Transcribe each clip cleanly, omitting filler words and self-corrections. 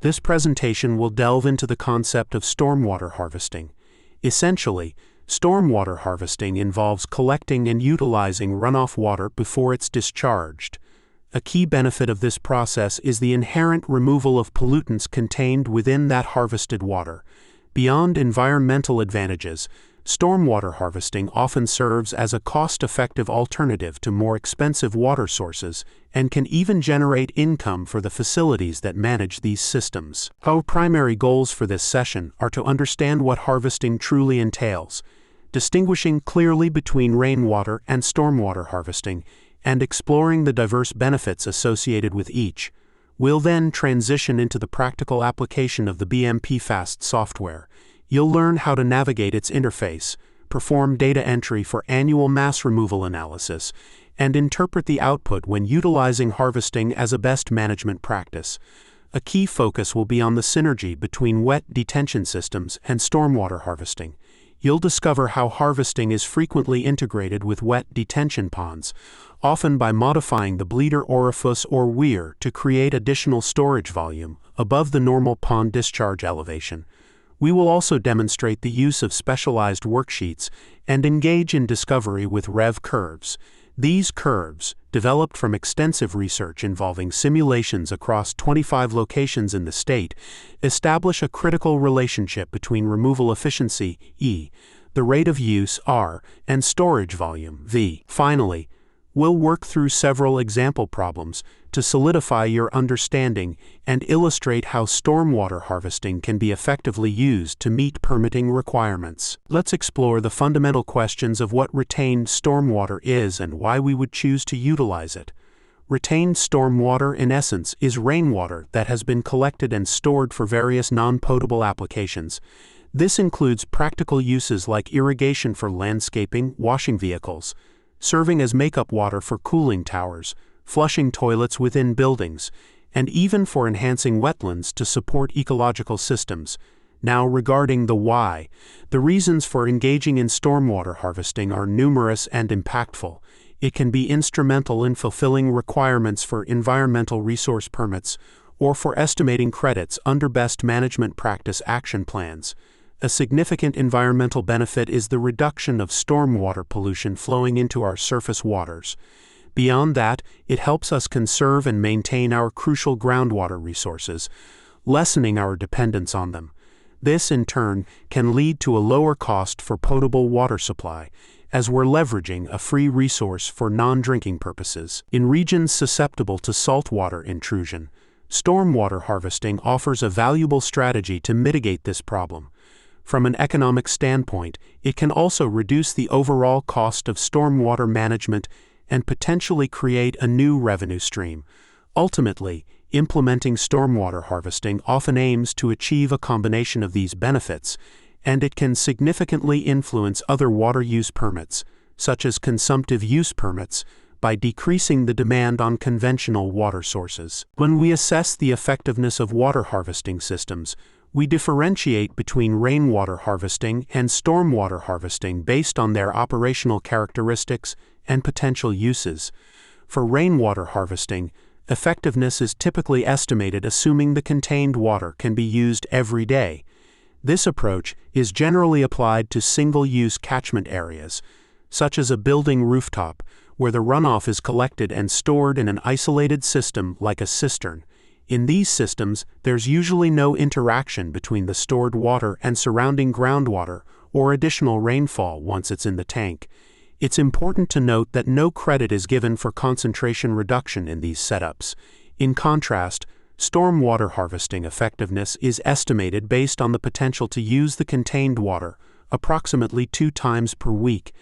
This presentation will delve into the concept of stormwater harvesting. Essentially, stormwater harvesting involves collecting and utilizing runoff water before it's discharged. A key benefit of this process is the inherent removal of pollutants contained within that harvested water. Beyond environmental advantages, stormwater harvesting often serves as a cost-effective alternative to more expensive water sources and can even generate income for the facilities that manage these systems. Our primary goals for this session are to understand what harvesting truly entails, distinguishing clearly between rainwater and stormwater harvesting, and exploring the diverse benefits associated with each. We'll then transition into the practical application of the BMPFast software. You'll learn how to navigate its interface, perform data entry for annual mass removal analysis, and interpret the output when utilizing harvesting as a best management practice. A key focus will be on the synergy between wet detention systems and stormwater harvesting. You'll discover how harvesting is frequently integrated with wet detention ponds, often by modifying the bleeder orifice or weir to create additional storage volume above the normal pond discharge elevation. We will also demonstrate the use of specialized worksheets and engage in discovery with REV curves. These curves, developed from extensive research involving simulations across 25 locations in the state, establish a critical relationship between removal efficiency, E, the rate of use, R, and storage volume, V. Finally, we'll work through several example problems to solidify your understanding and illustrate how stormwater harvesting can be effectively used to meet permitting requirements. Let's explore the fundamental questions of what retained stormwater is and why we would choose to utilize it. Retained stormwater, in essence, is rainwater that has been collected and stored for various non-potable applications. This includes practical uses like irrigation for landscaping, washing vehicles, serving as makeup water for cooling towers, flushing toilets within buildings, and even for enhancing wetlands to support ecological systems. Now, regarding the why, the reasons for engaging in stormwater harvesting are numerous and impactful. It can be instrumental in fulfilling requirements for environmental resource permits or for estimating credits under best management practice action plans. A significant environmental benefit is the reduction of stormwater pollution flowing into our surface waters. Beyond that, it helps us conserve and maintain our crucial groundwater resources, lessening our dependence on them. This, in turn, can lead to a lower cost for potable water supply, as we're leveraging a free resource for non-drinking purposes. In regions susceptible to saltwater intrusion, stormwater harvesting offers a valuable strategy to mitigate this problem. From an economic standpoint, it can also reduce the overall cost of stormwater management and potentially create a new revenue stream. Ultimately, implementing stormwater harvesting often aims to achieve a combination of these benefits, and it can significantly influence other water use permits, such as consumptive use permits, by decreasing the demand on conventional water sources. When we assess the effectiveness of water harvesting systems, we differentiate between rainwater harvesting and stormwater harvesting based on their operational characteristics and potential uses. For rainwater harvesting, effectiveness is typically estimated assuming the contained water can be used every day. This approach is generally applied to single-use catchment areas, such as a building rooftop, where the runoff is collected and stored in an isolated system like a cistern. In these systems, there's usually no interaction between the stored water and surrounding groundwater or additional rainfall once it's in the tank. It's important to note that no credit is given for concentration reduction in these setups. In contrast, stormwater harvesting effectiveness is estimated based on the potential to use the contained water approximately 2 times per week.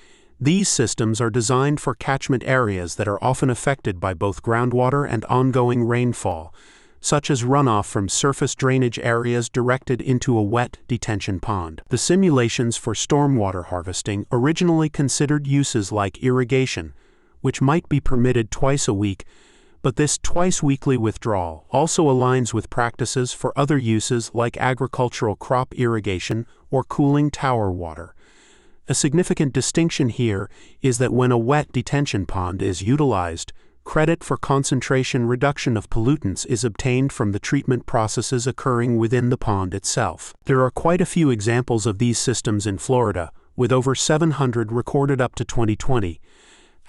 These systems are designed for catchment areas that are often affected by both groundwater and ongoing rainfall, such as runoff from surface drainage areas directed into a wet detention pond. The simulations for stormwater harvesting originally considered uses like irrigation, which might be permitted twice a week, but this twice-weekly withdrawal also aligns with practices for other uses like agricultural crop irrigation or cooling tower water. A significant distinction here is that when a wet detention pond is utilized, Credit for concentration reduction of pollutants is obtained from the treatment processes occurring within the pond itself. There are quite a few examples of these systems in Florida, with over 700 recorded up to 2020.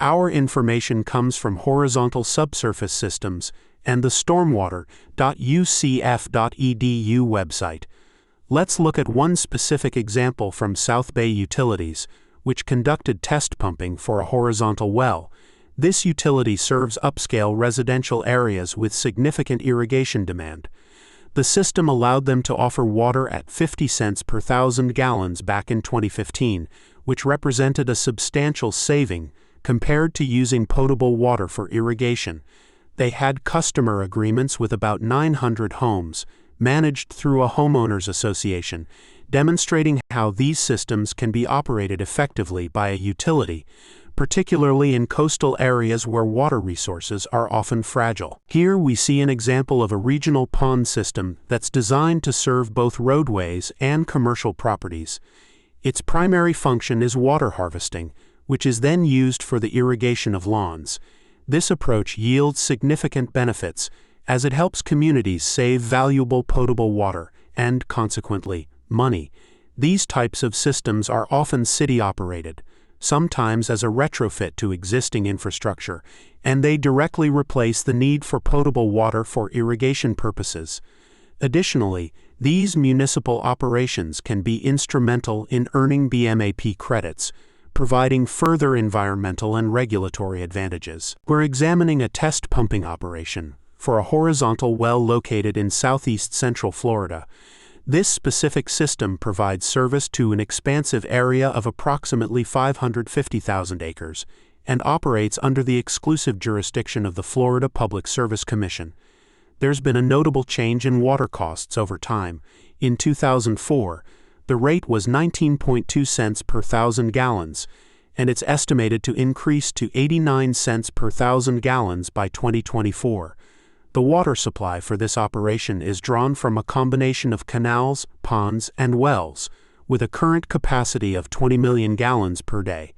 Our information comes from horizontal subsurface systems and the stormwater.ucf.edu website. Let's look at one specific example from South Bay Utilities, which conducted test pumping for a horizontal well. This utility serves upscale residential areas with significant irrigation demand. The system allowed them to offer water at 50 cents per 1,000 gallons back in 2015, which represented a substantial saving compared to using potable water for irrigation. They had customer agreements with about 900 homes, managed through a homeowners association, demonstrating how these systems can be operated effectively by a utility, particularly in coastal areas where water resources are often fragile. Here we see an example of a regional pond system that's designed to serve both roadways and commercial properties. Its primary function is water harvesting, which is then used for the irrigation of lawns. This approach yields significant benefits, as it helps communities save valuable potable water and, consequently, money. These types of systems are often city-operated, sometimes as a retrofit to existing infrastructure, and they directly replace the need for potable water for irrigation purposes. Additionally, these municipal operations can be instrumental in earning BMAP credits, providing further environmental and regulatory advantages. We're examining a test pumping operation for a horizontal well located in southeast central Florida. This specific system provides service to an expansive area of approximately 550,000 acres and operates under the exclusive jurisdiction of the Florida Public Service Commission. There's been a notable change in water costs over time. In 2004, the rate was 19.2 cents per 1,000 gallons, and it's estimated to increase to 89 cents per 1,000 gallons by 2024. The water supply for this operation is drawn from a combination of canals, ponds, and wells, with a current capacity of 20 million gallons per day.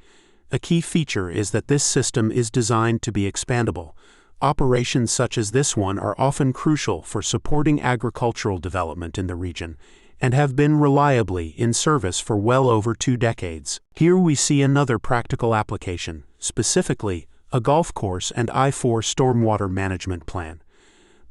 A key feature is that this system is designed to be expandable. Operations such as this one are often crucial for supporting agricultural development in the region, and have been reliably in service for well over 2 decades. Here we see another practical application, specifically a golf course and I-4 stormwater management plan.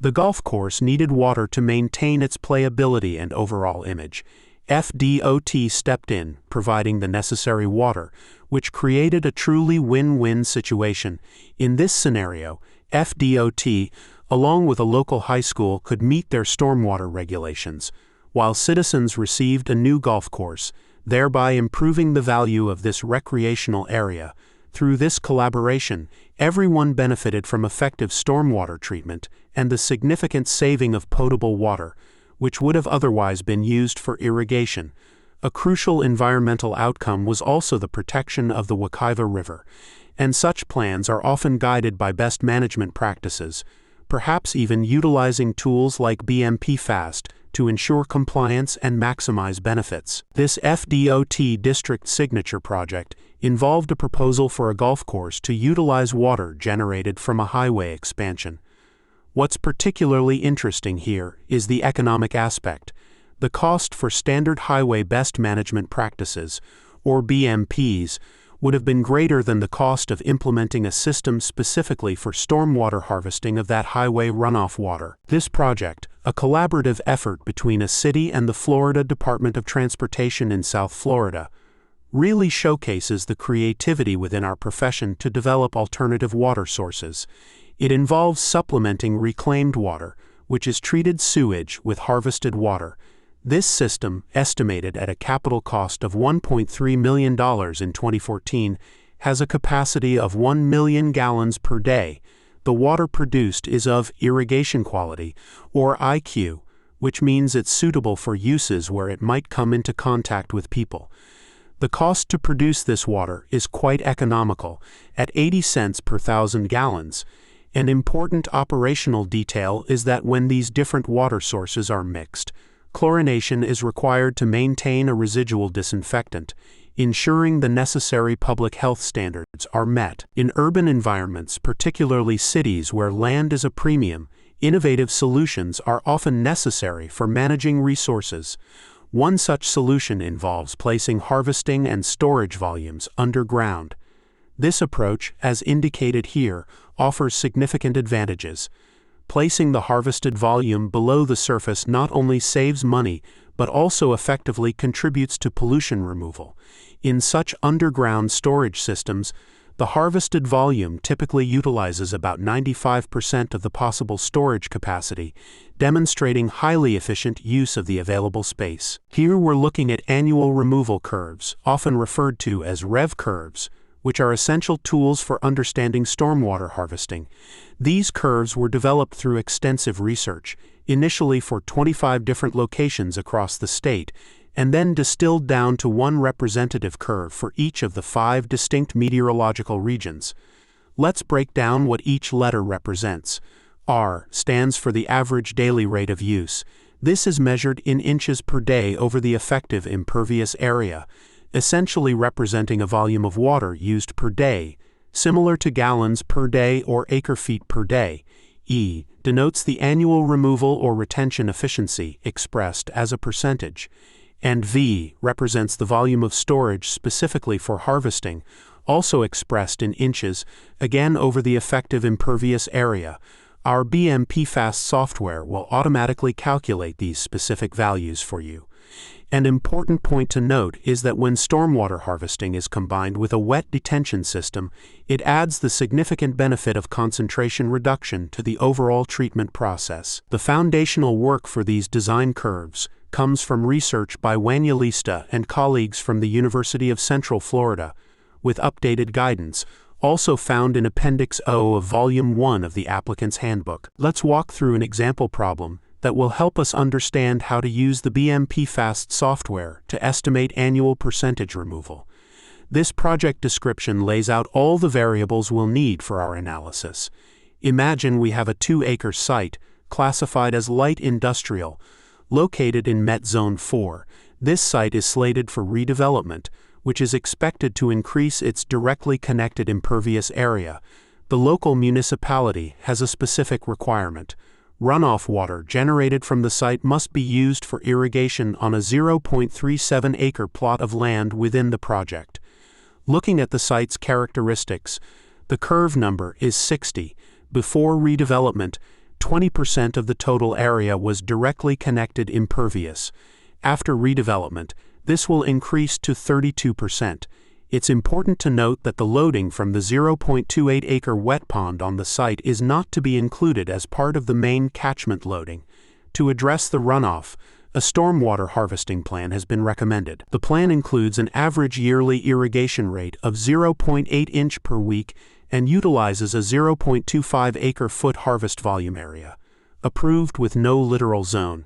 The golf course needed water to maintain its playability and overall image. FDOT stepped in, providing the necessary water, which created a truly win-win situation. In this scenario, FDOT, along with a local high school, could meet their stormwater regulations, while citizens received a new golf course, thereby improving the value of this recreational area. Through this collaboration, everyone benefited from effective stormwater treatment and the significant saving of potable water, which would have otherwise been used for irrigation. A crucial environmental outcome was also the protection of the Wekiva River, and such plans are often guided by best management practices, perhaps even utilizing tools like BMPFast to ensure compliance and maximize benefits. This FDOT district signature project involved a proposal for a golf course to utilize water generated from a highway expansion. What's particularly interesting here is the economic aspect. The cost for standard highway best management practices, or BMPs, would have been greater than the cost of implementing a system specifically for stormwater harvesting of that highway runoff water. This project, a collaborative effort between a city and the Florida Department of Transportation in South Florida, really showcases the creativity within our profession to develop alternative water sources. It involves supplementing reclaimed water, which is treated sewage, with harvested water. This system, estimated at a capital cost of $1.3 million in 2014, has a capacity of 1 million gallons per day. The water produced is of irrigation quality, or IQ, which means it's suitable for uses where it might come into contact with people. The cost to produce this water is quite economical, at 80 cents per 1,000 gallons. An important operational detail is that when these different water sources are mixed, chlorination is required to maintain a residual disinfectant. ensuring the necessary public health standards are met. In urban environments, particularly cities where land is a premium, innovative solutions are often necessary for managing resources. One such solution involves placing harvesting and storage volumes underground. This approach, as indicated here, offers significant advantages. Placing the harvested volume below the surface not only saves money, but also effectively contributes to pollution removal. In such underground storage systems, the harvested volume typically utilizes about 95% of the possible storage capacity, demonstrating highly efficient use of the available space. Here we're looking at annual removal curves, often referred to as REV curves, which are essential tools for understanding stormwater harvesting. These curves were developed through extensive research, initially for 25 different locations across the state, and then distilled down to one representative curve for each of the 5 distinct meteorological regions. Let's break down what each letter represents. R stands for the average daily rate of use. This is measured in inches per day over the effective impervious area, essentially representing a volume of water used per day, similar to gallons per day or acre-feet per day. E denotes the annual removal or retention efficiency expressed as a percentage. And V represents the volume of storage specifically for harvesting, also expressed in inches, again over the effective impervious area. Our BMPFast software will automatically calculate these specific values for you. An important point to note is that when stormwater harvesting is combined with a wet detention system, it adds the significant benefit of concentration reduction to the overall treatment process. The foundational work for these design curves comes from research by Wanyalista and colleagues from the University of Central Florida, with updated guidance, also found in Appendix O of Volume 1 of the applicant's handbook. Let's walk through an example problem that will help us understand how to use the BMPFast software to estimate annual percentage removal. This project description lays out all the variables we'll need for our analysis. Imagine we have a 2-acre site, classified as light industrial, located in Met Zone 4. This site is slated for redevelopment, which is expected to increase its directly connected impervious area. The local municipality has a specific requirement. Runoff water generated from the site must be used for irrigation on a 0.37-acre plot of land within the project. Looking at the site's characteristics, the curve number is 60. Before redevelopment, 20% of the total area was directly connected impervious. After redevelopment, this will increase to 32%. It's important to note that the loading from the 0.28-acre wet pond on the site is not to be included as part of the main catchment loading. To address the runoff, a stormwater harvesting plan has been recommended. The plan includes an average yearly irrigation rate of 0.8 inch per week and utilizes a 0.25 acre-foot harvest volume area, approved with no littoral zone.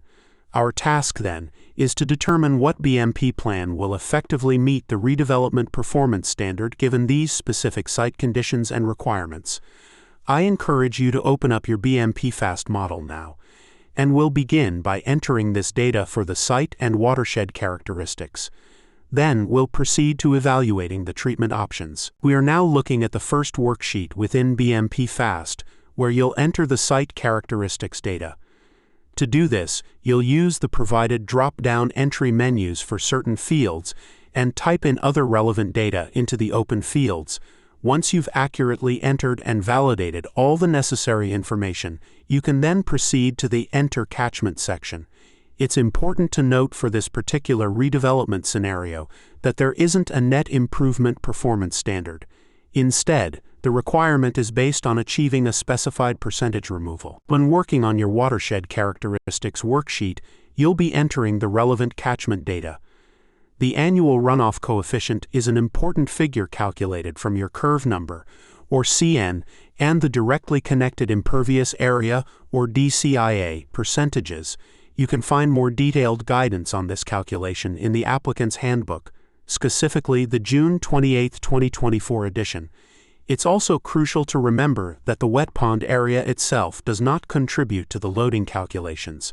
Our task, then, is to determine what BMP plan will effectively meet the redevelopment performance standard given these specific site conditions and requirements. I encourage you to open up your BMPFast model now, and we'll begin by entering this data for the site and watershed characteristics. Then we'll proceed to evaluating the treatment options. We are now looking at the first worksheet within BMPFast, where you'll enter the site characteristics data. To do this, you'll use the provided drop-down entry menus for certain fields and type in other relevant data into the open fields. Once you've accurately entered and validated all the necessary information, you can then proceed to the Enter Catchment section. It's important to note for this particular redevelopment scenario that there isn't a net improvement performance standard. Instead, the requirement is based on achieving a specified percentage removal. When working on your watershed characteristics worksheet, you'll be entering the relevant catchment data. The annual runoff coefficient is an important figure calculated from your curve number, or CN, and the directly connected impervious area, or DCIA, percentages. You can find more detailed guidance on this calculation in the applicant's handbook, specifically the June 28, 2024 edition. It's also crucial to remember that the wet pond area itself does not contribute to the loading calculations.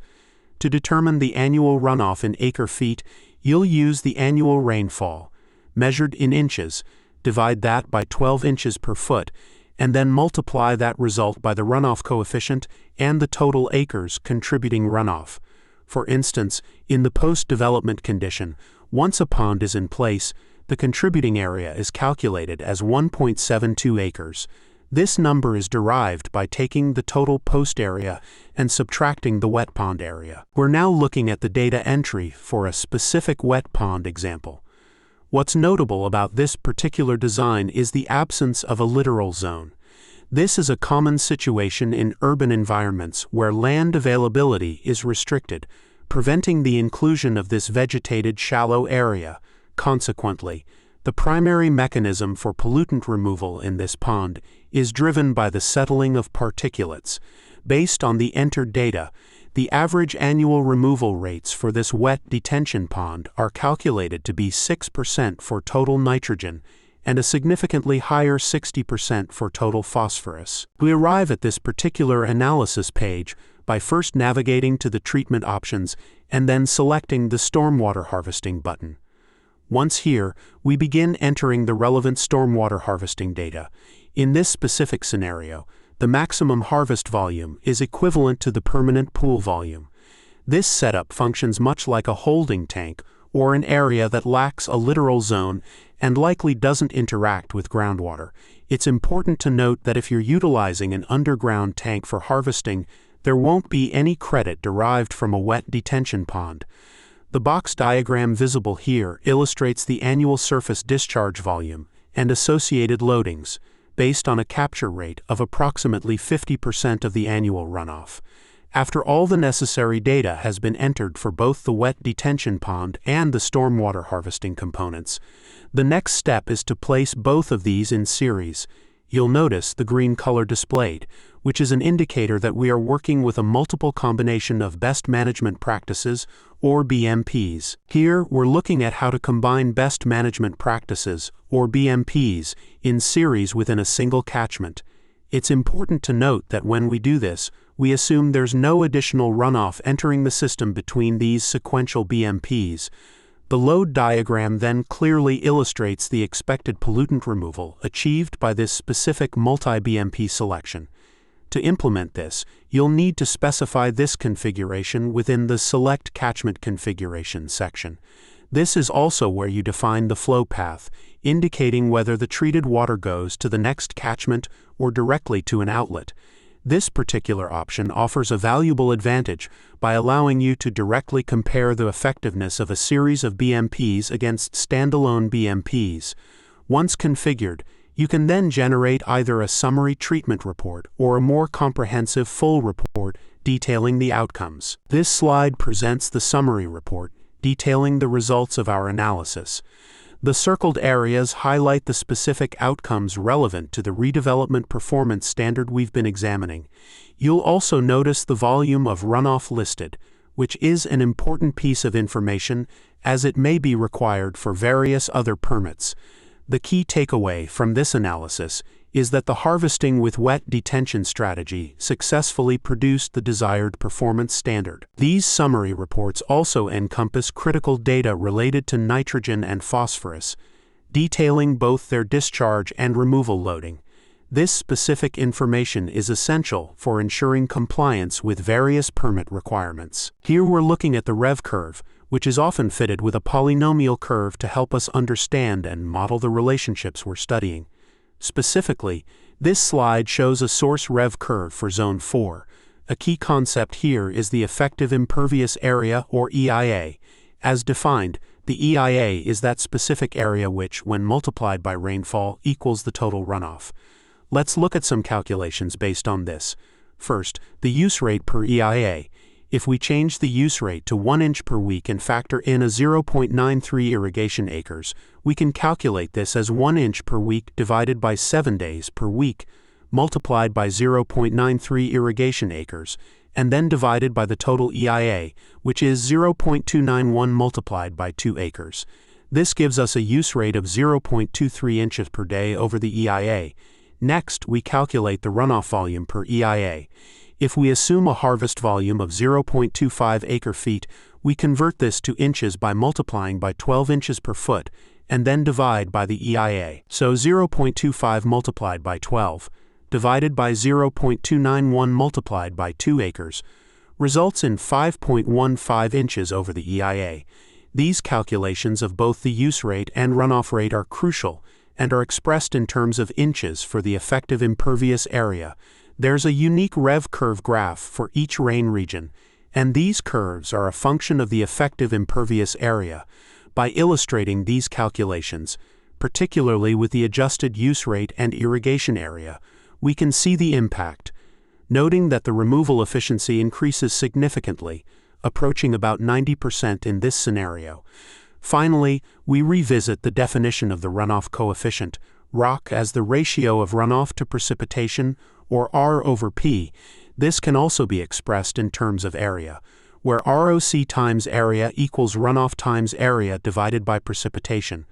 To determine the annual runoff in acre-feet, you'll use the annual rainfall, measured in inches, divide that by 12 inches per foot, and then multiply that result by the runoff coefficient and the total acres contributing runoff. For instance, in the post-development condition, once a pond is in place, the contributing area is calculated as 1.72 acres. This number is derived by taking the total post area and subtracting the wet pond area. We're now looking at the data entry for a specific wet pond example. What's notable about this particular design is the absence of a littoral zone. This is a common situation in urban environments where land availability is restricted, preventing the inclusion of this vegetated shallow area. Consequently, the primary mechanism for pollutant removal in this pond is driven by the settling of particulates. Based on the entered data, the average annual removal rates for this wet detention pond are calculated to be 6% for total nitrogen and a significantly higher 60% for total phosphorus. We arrive at this particular analysis page by first navigating to the treatment options and then selecting the stormwater harvesting button. Once here, we begin entering the relevant stormwater harvesting data. In this specific scenario, the maximum harvest volume is equivalent to the permanent pool volume. This setup functions much like a holding tank or an area that lacks a littoral zone and likely doesn't interact with groundwater. It's important to note that if you're utilizing an underground tank for harvesting, there won't be any credit derived from a wet detention pond. The box diagram visible here illustrates the annual surface discharge volume and associated loadings, based on a capture rate of approximately 50% of the annual runoff. After all the necessary data has been entered for both the wet detention pond and the stormwater harvesting components, the next step is to place both of these in series. You'll notice the green color displayed, which is an indicator that we are working with a multiple combination of best management practices, or BMPs. Here, we're looking at how to combine best management practices, or BMPs, in series within a single catchment. It's important to note that when we do this, we assume there's no additional runoff entering the system between these sequential BMPs. The load diagram then clearly illustrates the expected pollutant removal achieved by this specific multi-BMP selection. To implement this, you'll need to specify this configuration within the Select Catchment Configuration section. This is also where you define the flow path, indicating whether the treated water goes to the next catchment or directly to an outlet. This particular option offers a valuable advantage by allowing you to directly compare the effectiveness of a series of BMPs against standalone BMPs. Once configured, you can then generate either a summary treatment report or a more comprehensive full report detailing the outcomes. This slide presents the summary report, detailing the results of our analysis. The circled areas highlight the specific outcomes relevant to the redevelopment performance standard we've been examining. You'll also notice the volume of runoff listed, which is an important piece of information as it may be required for various other permits. The key takeaway from this analysis is that the harvesting with wet detention strategy successfully produced the desired performance standard. These summary reports also encompass critical data related to nitrogen and phosphorus, detailing both their discharge and removal loading. This specific information is essential for ensuring compliance with various permit requirements. Here we're looking at the REV curve, which is often fitted with a polynomial curve to help us understand and model the relationships we're studying. Specifically, this slide shows a source REV curve for Zone 4. A key concept here is the effective impervious area, or EIA. As defined, the EIA is that specific area which, when multiplied by rainfall, equals the total runoff. Let's look at some calculations based on this. First, the use rate per EIA. If we change the use rate to 1 inch per week and factor in a 0.93 irrigation acres, we can calculate this as 1 inch per week divided by 7 days per week, multiplied by 0.93 irrigation acres, and then divided by the total EIA, which is 0.291 multiplied by 2 acres. This gives us a use rate of 0.23 inches per day over the EIA. Next, we calculate the runoff volume per EIA. If we assume a harvest volume of 0.25 acre-feet, we convert this to inches by multiplying by 12 inches per foot and then divide by the EIA. So 0.25 multiplied by 12, divided by 0.291 multiplied by 2 acres, results in 5.15 inches over the EIA. These calculations of both the use rate and runoff rate are crucial and are expressed in terms of inches for the effective impervious area. There's a unique rev curve graph for each rain region, and these curves are a function of the effective impervious area. By illustrating these calculations, particularly with the adjusted use rate and irrigation area, we can see the impact, noting that the removal efficiency increases significantly, approaching about 90% in this scenario. Finally, we revisit the definition of the runoff coefficient, ROC, as the ratio of runoff to precipitation, or R over P. This can also be expressed in terms of area, where ROC times area equals runoff times area divided by precipitation,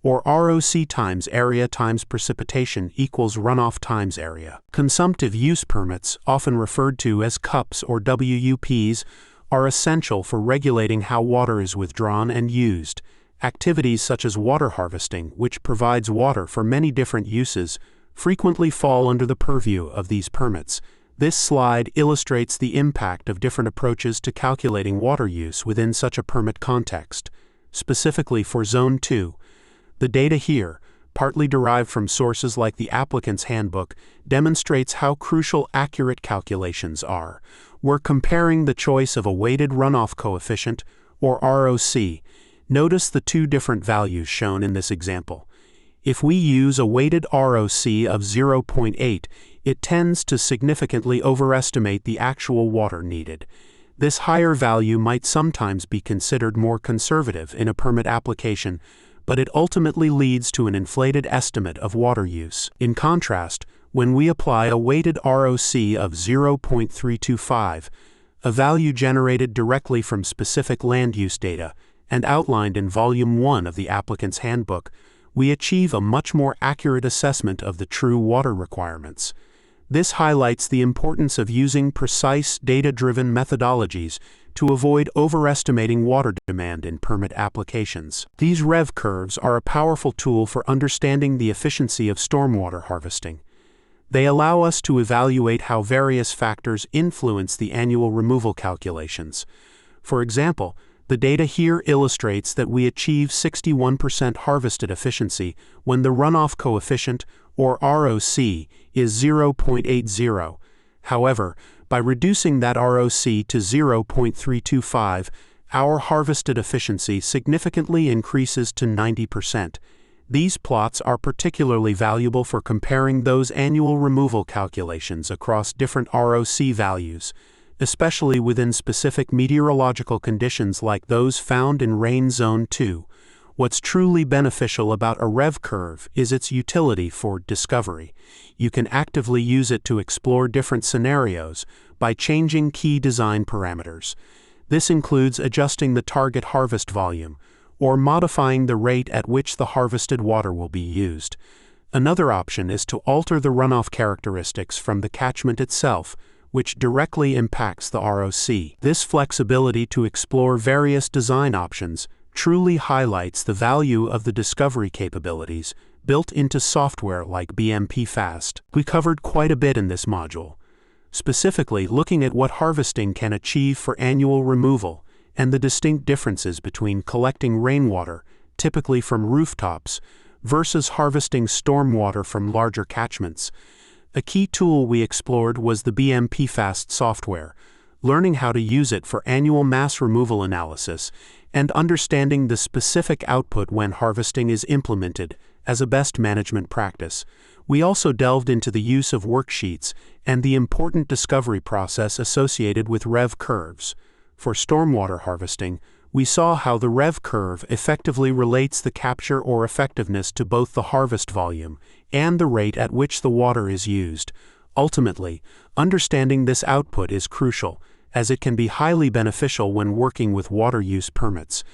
or ROC times area times precipitation equals runoff times area. Consumptive use permits, often referred to as CUPs or WUPs, are essential for regulating how water is withdrawn and used. Activities such as water harvesting, which provides water for many different uses, frequently fall under the purview of these permits. This slide illustrates the impact of different approaches to calculating water use within such a permit context. Specifically for Zone 2, the data here, partly derived from sources like the applicant's handbook, demonstrates how crucial accurate calculations are. We're comparing the choice of a weighted runoff coefficient, or ROC. Notice the two different values shown in this example. If we use a weighted ROC of 0.8, it tends to significantly overestimate the actual water needed. This higher value might sometimes be considered more conservative in a permit application, but it ultimately leads to an inflated estimate of water use. In contrast, when we apply a weighted ROC of 0.325, a value generated directly from specific land use data and outlined in Volume 1 of the applicant's handbook, we achieve a much more accurate assessment of the true water requirements. This highlights the importance of using precise, data-driven methodologies to avoid overestimating water demand in permit applications. These rev curves are a powerful tool for understanding the efficiency of stormwater harvesting. They allow us to evaluate how various factors influence the annual removal calculations. For example, the data here illustrates that we achieve 61% harvested efficiency when the runoff coefficient, or ROC, is 0.80. However, by reducing that ROC to 0.325, our harvested efficiency significantly increases to 90%. These plots are particularly valuable for comparing those annual removal calculations across different ROC values, especially within specific meteorological conditions like those found in Rain Zone 2. What's truly beneficial about a rev curve is its utility for discovery. You can actively use it to explore different scenarios by changing key design parameters. This includes adjusting the target harvest volume or modifying the rate at which the harvested water will be used. Another option is to alter the runoff characteristics from the catchment itself, which directly impacts the ROC. This flexibility to explore various design options truly highlights the value of the discovery capabilities built into software like BMPFast. We covered quite a bit in this module, specifically looking at what harvesting can achieve for annual removal and the distinct differences between collecting rainwater, typically from rooftops, versus harvesting stormwater from larger catchments. A key tool we explored was the BMPFast software, learning how to use it for annual mass removal analysis and understanding the specific output when harvesting is implemented as a best management practice. We also delved into the use of worksheets and the important discovery process associated with rev curves. For stormwater harvesting, we saw how the rev curve effectively relates the capture or effectiveness to both the harvest volume and the rate at which the water is used. Ultimately, understanding this output is crucial, as it can be highly beneficial when working with water use permits.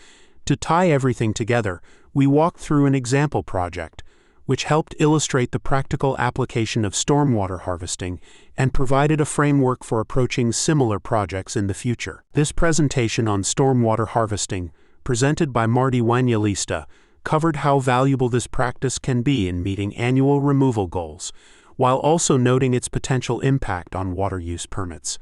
To tie everything together, we walked through an example project, which helped illustrate the practical application of stormwater harvesting and provided a framework for approaching similar projects in the future. This presentation on stormwater harvesting, presented by Marty Wanyalista, covered how valuable this practice can be in meeting annual removal goals, while also noting its potential impact on water use permits.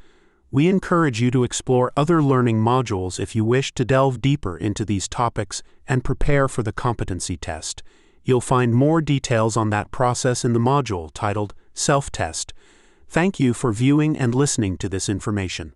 We encourage you to explore other learning modules if you wish to delve deeper into these topics and prepare for the competency test. You'll find more details on that process in the module titled Self-Test. Thank you for viewing and listening to this information.